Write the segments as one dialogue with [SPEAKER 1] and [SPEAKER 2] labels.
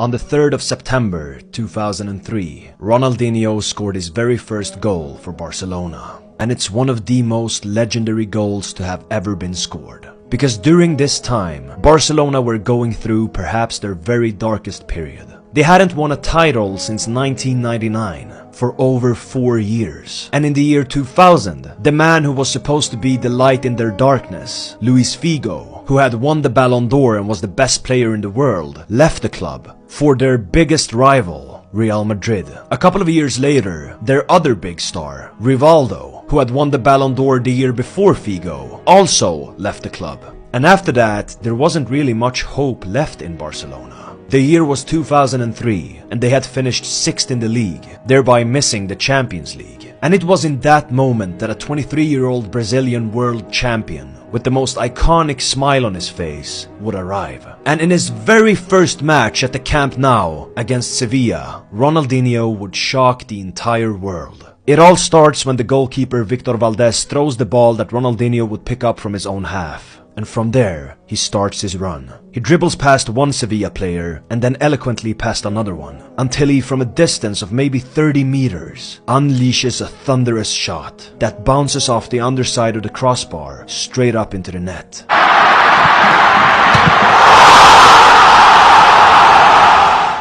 [SPEAKER 1] On the 3rd of September 2003, Ronaldinho scored his very first goal for Barcelona. And it's one of the most legendary goals to have ever been scored. Because during this time, Barcelona were going through perhaps their very darkest period. They hadn't won a title since 1999, for over 4 years. And in the year 2000, the man who was supposed to be the light in their darkness, Luis Figo, who had won the Ballon d'Or and was the best player in the world, left the club for their biggest rival, Real Madrid. A couple of years later, their other big star, Rivaldo, who had won the Ballon d'Or the year before Figo, also left the club. And after that, there wasn't really much hope left in Barcelona. The year was 2003, and they had finished 6th in the league, thereby missing the Champions League. And it was in that moment that a 23-year-old Brazilian world champion with the most iconic smile on his face would arrive. And in his very first match at the Camp Nou against Sevilla, Ronaldinho would shock the entire world. It all starts when the goalkeeper Victor Valdés throws the ball that Ronaldinho would pick up from his own half. And from there, he starts his run. He dribbles past one Sevilla player and then eloquently past another one, until he, from a distance of maybe 30 meters, unleashes a thunderous shot that bounces off the underside of the crossbar straight up into the net.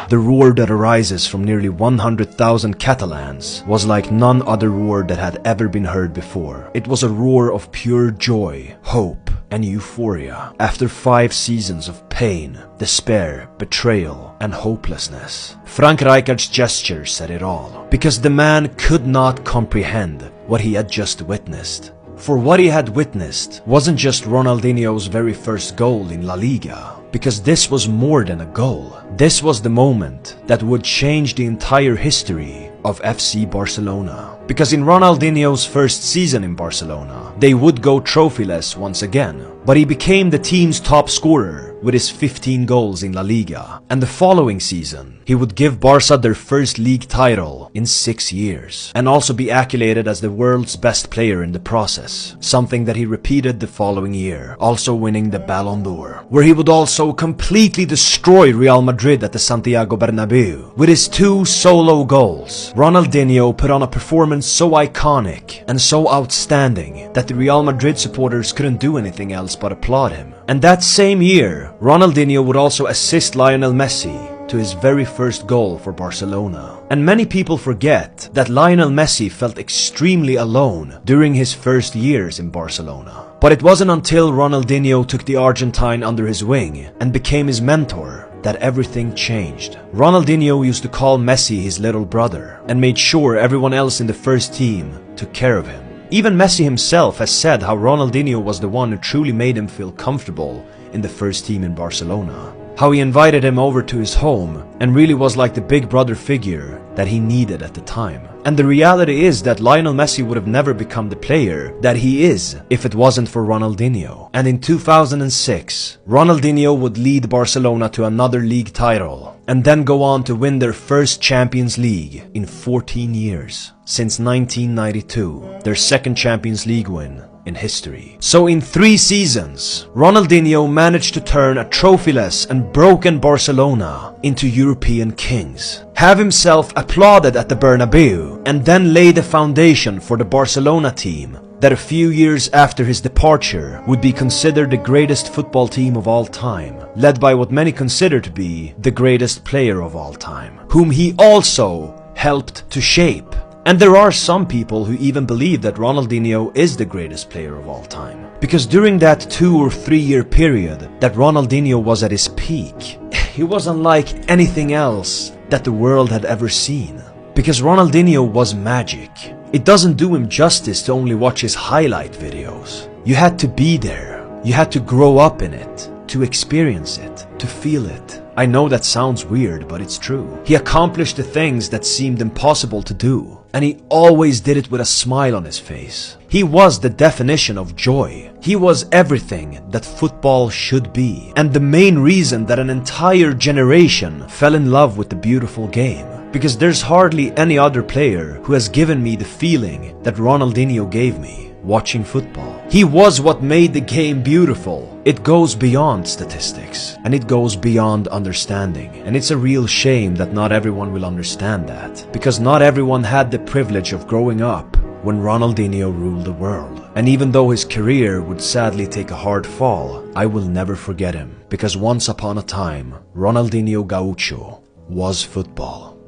[SPEAKER 1] The roar that arises from nearly 100,000 Catalans was like none other roar that had ever been heard before. It was a roar of pure joy, hope, and euphoria after 5 seasons of pain, despair, betrayal, and hopelessness. Frank Rijkaard's gesture said it all, because the man could not comprehend what he had just witnessed. For what he had witnessed wasn't just Ronaldinho's very first goal in La Liga, because this was more than a goal. This was the moment that would change the entire history of FC Barcelona. Because in Ronaldinho's first season in Barcelona, they would go trophyless once again, but he became the team's top scorer with his 15 goals in La Liga. And the following season, he would give Barca their first league title in 6 years, and also be accoladed as the world's best player in the process, something that he repeated the following year, also winning the Ballon d'Or, where he would also completely destroy Real Madrid at the Santiago Bernabeu. With his 2 solo goals, Ronaldinho put on a performance so iconic and so outstanding that the Real Madrid supporters couldn't do anything else but applaud him. And that same year, Ronaldinho would also assist Lionel Messi to his very first goal for Barcelona. And many people forget that Lionel Messi felt extremely alone during his first years in Barcelona. But it wasn't until Ronaldinho took the Argentine under his wing and became his mentor that everything changed. Ronaldinho used to call Messi his little brother and made sure everyone else in the first team took care of him. Even Messi himself has said how Ronaldinho was the one who truly made him feel comfortable in the first team in Barcelona. How he invited him over to his home and really was like the big brother figure that he needed at the time. And the reality is that Lionel Messi would have never become the player that he is if it wasn't for Ronaldinho. And in 2006, Ronaldinho would lead Barcelona to another league title and then go on to win their first Champions League in 14 years. Since 1992, their second Champions League win in history. So in 3 seasons, Ronaldinho managed to turn a trophyless and broken Barcelona into European kings, have himself applauded at the Bernabeu, and then lay the foundation for the Barcelona team that a few years after his departure would be considered the greatest football team of all time, led by what many consider to be the greatest player of all time, whom he also helped to shape. And there are some people who even believe that Ronaldinho is the greatest player of all time. Because during that 2 or 3 year period that Ronaldinho was at his peak, he was unlike anything else that the world had ever seen. Because Ronaldinho was magic. It doesn't do him justice to only watch his highlight videos. You had to be there. You had to grow up in it, to experience it, to feel it. I know that sounds weird, but it's true. He accomplished the things that seemed impossible to do. And he always did it with a smile on his face. He was the definition of joy. He was everything that football should be. And the main reason that an entire generation fell in love with the beautiful game. Because there's hardly any other player who has given me the feeling that Ronaldinho gave me. watching football. He was what made the game beautiful. It goes beyond statistics, and it goes beyond understanding. And it's a real shame that not everyone will understand that, because not everyone had the privilege of growing up when Ronaldinho ruled the world. And even though his career would sadly take a hard fall, I will never forget him, because once upon a time, Ronaldinho Gaucho was football.